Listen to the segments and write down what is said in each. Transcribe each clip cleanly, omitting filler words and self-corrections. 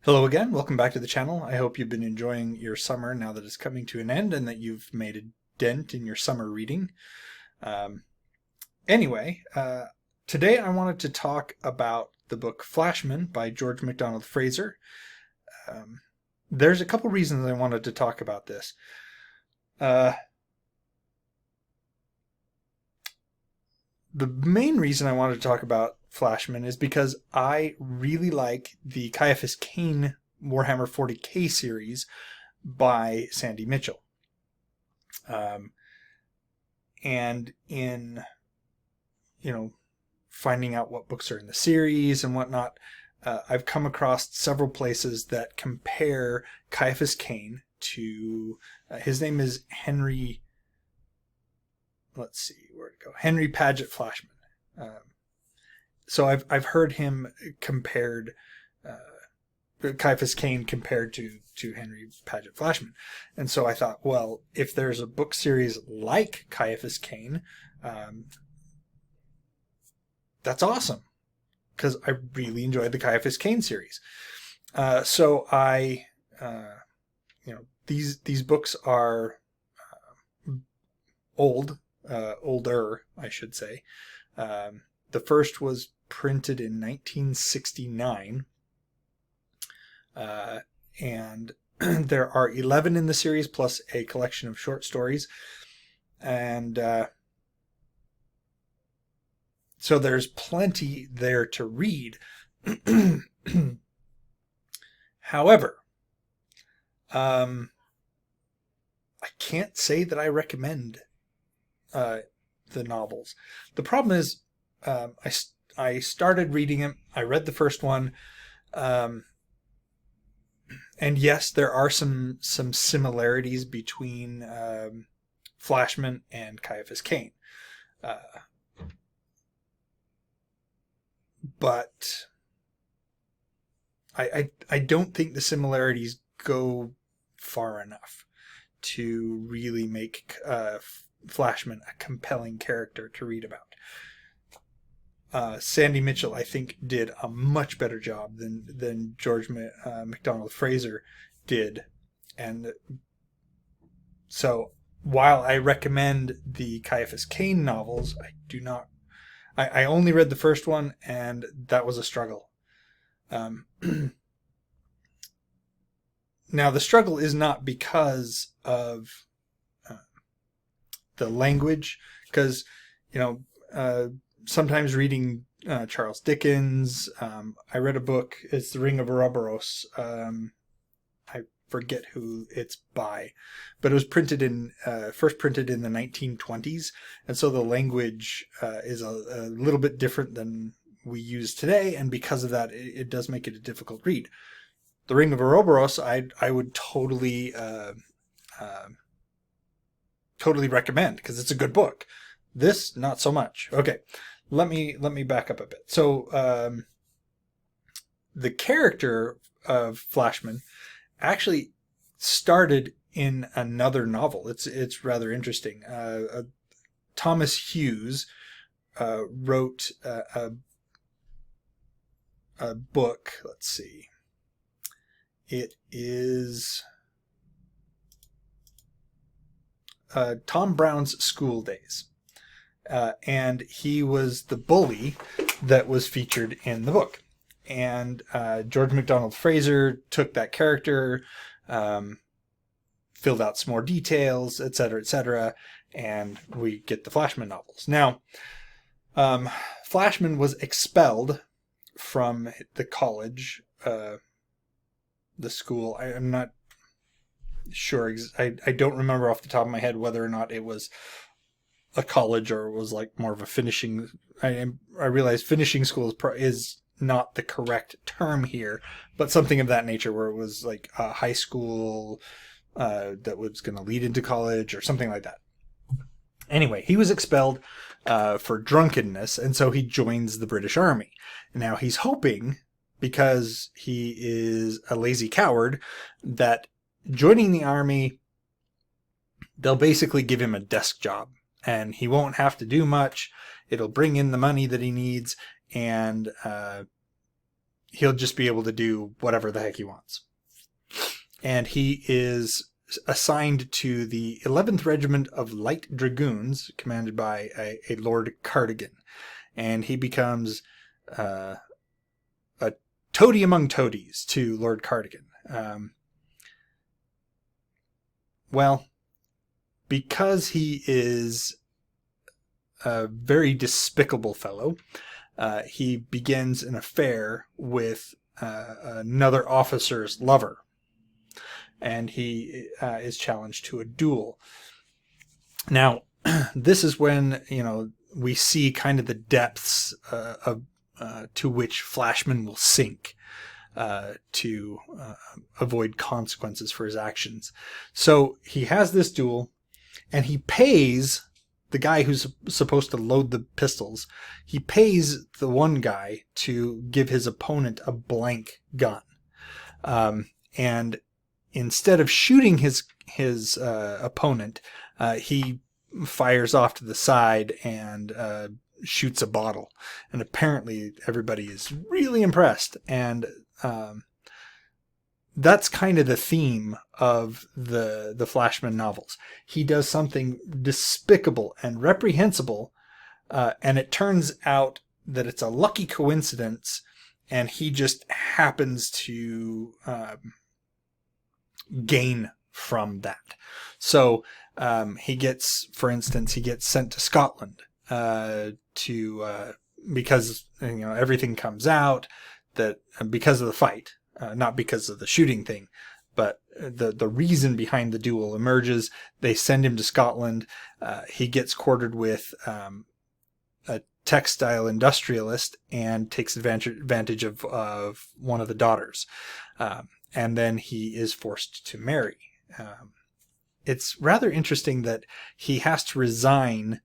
Hello again, welcome back to the channel. I hope you've been enjoying your summer now that it's coming to an end and that you've made a dent in your summer reading. Anyway, today I wanted to talk about the book Flashman by George MacDonald Fraser. There's a couple reasons I wanted to talk about this. The main reason I wanted to talk about Flashman is because I really like the Caiaphas Cain Warhammer 40k series by Sandy Mitchell. And in, finding out what books are in the series and whatnot, I've come across several places that compare Caiaphas Cain to, his name is Henry, let's see, where'd it go? Henry Paget Flashman. So I've heard him compared, Caiaphas Cain compared to Henry Paget Flashman. And so I thought, well, if there's a book series like Caiaphas Cain, that's awesome, because I really enjoyed the Caiaphas Cain series. So I, these books are older, I should say. The first was printed in 1969, and there are 11 in the series plus a collection of short stories, and so there's plenty there to read. However, I can't say that I recommend the novels. The problem is, I started reading them. I read the first one, and yes, there are some similarities between Flashman and Caiaphas Cain, but I don't think the similarities go far enough to really make Flashman a compelling character to read about. Sandy Mitchell, I think, did a much better job than George MacDonald Fraser did. And so while I recommend the Caiaphas Cain novels, I only read the first one, and that was a struggle. Now, the struggle is not because of the language, because, sometimes reading Charles Dickens, I read a book, it's The Ring of Ouroboros. I forget who it's by, but it was first printed in the 1920s, and so the language is a little bit different than we use today, and because of that, it does make it a difficult read. The Ring of Ouroboros, I would totally recommend, because it's a good book. This, not so much. Okay. Let me back up a bit. So the character of Flashman actually started in another novel. It's rather interesting. Thomas Hughes wrote a book. Let's see. It is Tom Brown's School Days. And he was the bully that was featured in the book. And George MacDonald Fraser took that character, filled out some more details, etc., and we get the Flashman novels. Now, Flashman was expelled from the college, the school. I'm not sure. I don't remember off the top of my head whether or not it was a college or was like more of a finishing. I realize finishing school is not the correct term here, but something of that nature, where it was like a high school that was going to lead into college or something like that. Anyway, he was expelled for drunkenness, and so he joins the British Army. Now he's hoping, because he is a lazy coward, that joining the army, they'll basically give him a desk job, and he won't have to do much. It'll bring in the money that he needs, and he'll just be able to do whatever the heck he wants. And he is assigned to the 11th Regiment of Light Dragoons, commanded by a Lord Cardigan. And he becomes a toady among toadies to Lord Cardigan. Well, because he is a very despicable fellow, he begins an affair with another officer's lover. And he is challenged to a duel. Now, this is when, we see kind of the depths to which Flashman will sink to avoid consequences for his actions. So he has this duel, and he pays the guy who's supposed to load the pistols. He pays the one guy to give his opponent a blank gun. And instead of shooting his opponent, he fires off to the side and shoots a bottle. And apparently everybody is really impressed. And that's kind of the theme of the Flashman novels. He does something despicable and reprehensible, and it turns out that it's a lucky coincidence, and he just happens to gain from that. So he gets sent to Scotland because everything comes out that because of the fight, not because of the shooting thing, but the reason behind the duel emerges. They send him to Scotland. He gets quartered with a textile industrialist and takes advantage of one of the daughters. And then he is forced to marry. It's rather interesting that he has to resign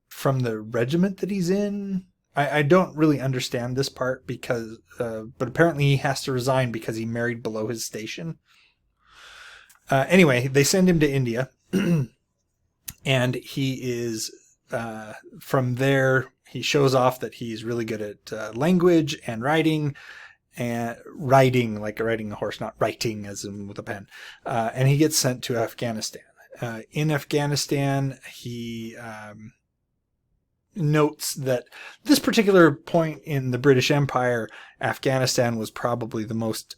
from the regiment that he's in. I don't really understand this part because, but apparently he has to resign because he married below his station. Anyway, they send him to India, and he is from there. He shows off that he's really good at language and writing, like riding a horse, not writing as in with a pen. And he gets sent to Afghanistan. In Afghanistan, he notes that this particular point in the British Empire, Afghanistan was probably the most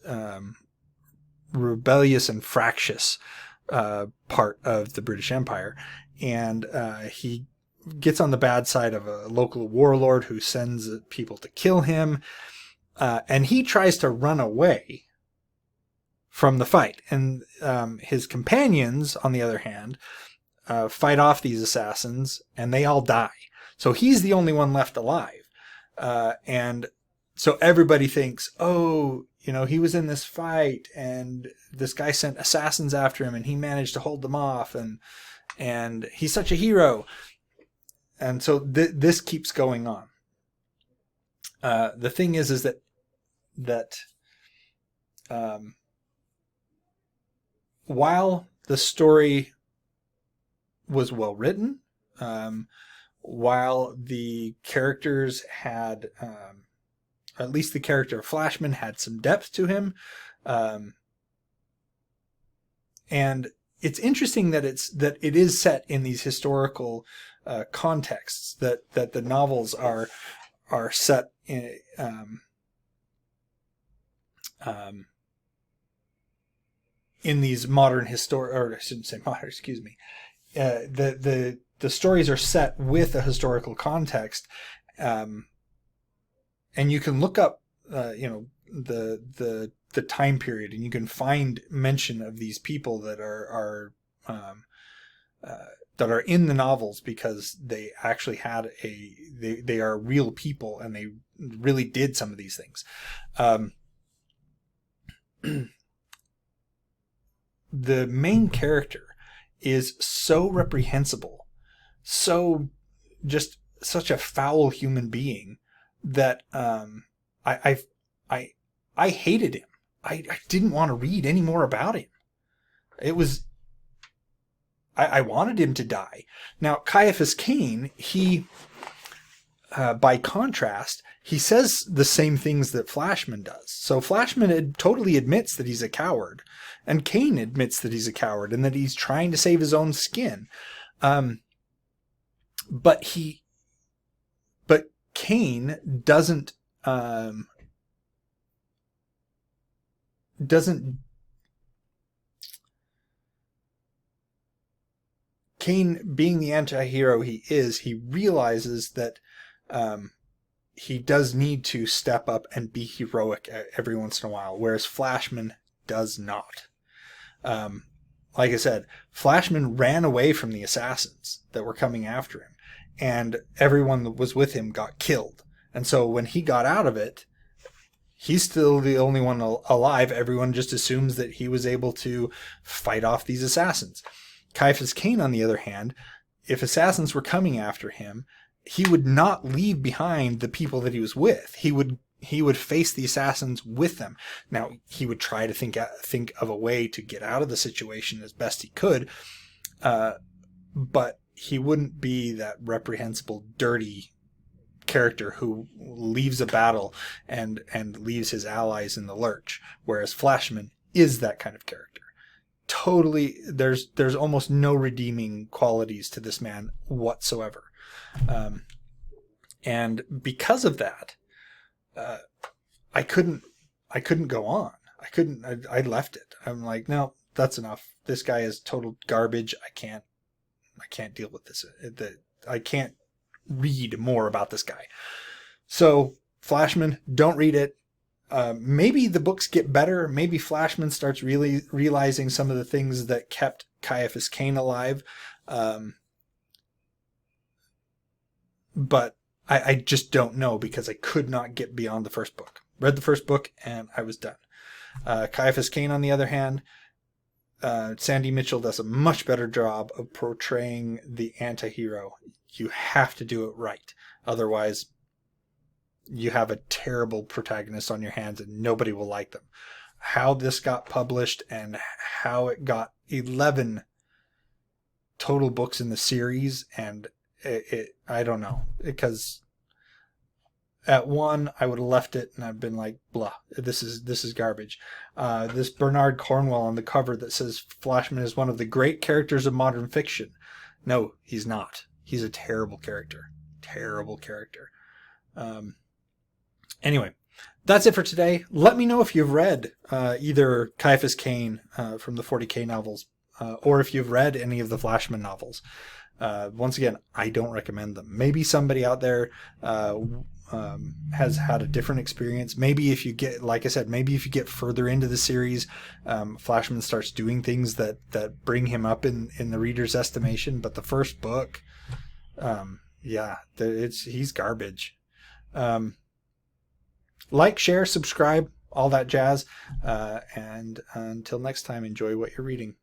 rebellious and fractious part of the British Empire. And he gets on the bad side of a local warlord who sends people to kill him. And he tries to run away from the fight. And his companions, on the other hand, fight off these assassins, and they all die. So he's the only one left alive. And so everybody thinks, he was in this fight, and this guy sent assassins after him, and he managed to hold them off, and he's such a hero. And so this keeps going on. The thing is that while the story was well written, while the characters had, at least the character of Flashman had some depth to him, and it's interesting that it is set in these historical contexts, that the novels are set in these modern or I shouldn't say modern, excuse me. The stories are set with a historical context, and you can look up, the time period, and you can find mention of these people that are in the novels because they actually had they are real people, and they really did some of these things. The main character is so reprehensible, so just such a foul human being that I hated him. I didn't want to read any more about him. It was, I wanted him to die. Now, Caiaphas Cain, he by contrast, he says the same things that Flashman does. So Flashman totally admits that he's a coward, and Kane admits that he's a coward and that he's trying to save his own skin. But Kane doesn't Kane, being the anti-hero he is, he realizes that he does need to step up and be heroic every once in a while, whereas Flashman does not. Like I said, Flashman ran away from the assassins that were coming after him, and everyone that was with him got killed. And so when he got out of it, he's still the only one alive. Everyone just assumes that he was able to fight off these assassins. Caiaphas Cain, on the other hand, if assassins were coming after him, he would not leave behind the people that he was with. He would face the assassins with them. Now, he would try to think of a way to get out of the situation as best he could, but he wouldn't be that reprehensible, dirty character who leaves a battle and leaves his allies in the lurch, whereas Flashman is that kind of character. Totally, there's almost no redeeming qualities to this man whatsoever. And because of that, I couldn't go on. I left it. I'm like, no, that's enough. This guy is total garbage. I can't deal with this. I can't read more about this guy. So Flashman, don't read it. Maybe the books get better. Maybe Flashman starts really realizing some of the things that kept Caiaphas Cain alive. But I just don't know, because I could not get beyond the first book. Read the first book and I was done. Caiaphas Cain, on the other hand, Sandy Mitchell does a much better job of portraying the anti-hero. You have to do it right. Otherwise, you have a terrible protagonist on your hands and nobody will like them. How this got published and how it got 11 total books in the series, and I don't know, because at one I would have left it and I've been like, blah, this is garbage. This Bernard Cornwell on the cover that says Flashman is one of the great characters of modern fiction. No, he's not. He's a terrible character. Terrible character. Anyway, that's it for today. Let me know if you've read either Caiaphas Cain from the 40K novels, or if you've read any of the Flashman novels. Once again, I don't recommend them. Maybe somebody out there has had a different experience. Maybe if you get, like I said, maybe if you get further into the series, Flashman starts doing things that bring him up in the reader's estimation. But the first book, he's garbage. Like, share, subscribe, all that jazz. And until next time, enjoy what you're reading.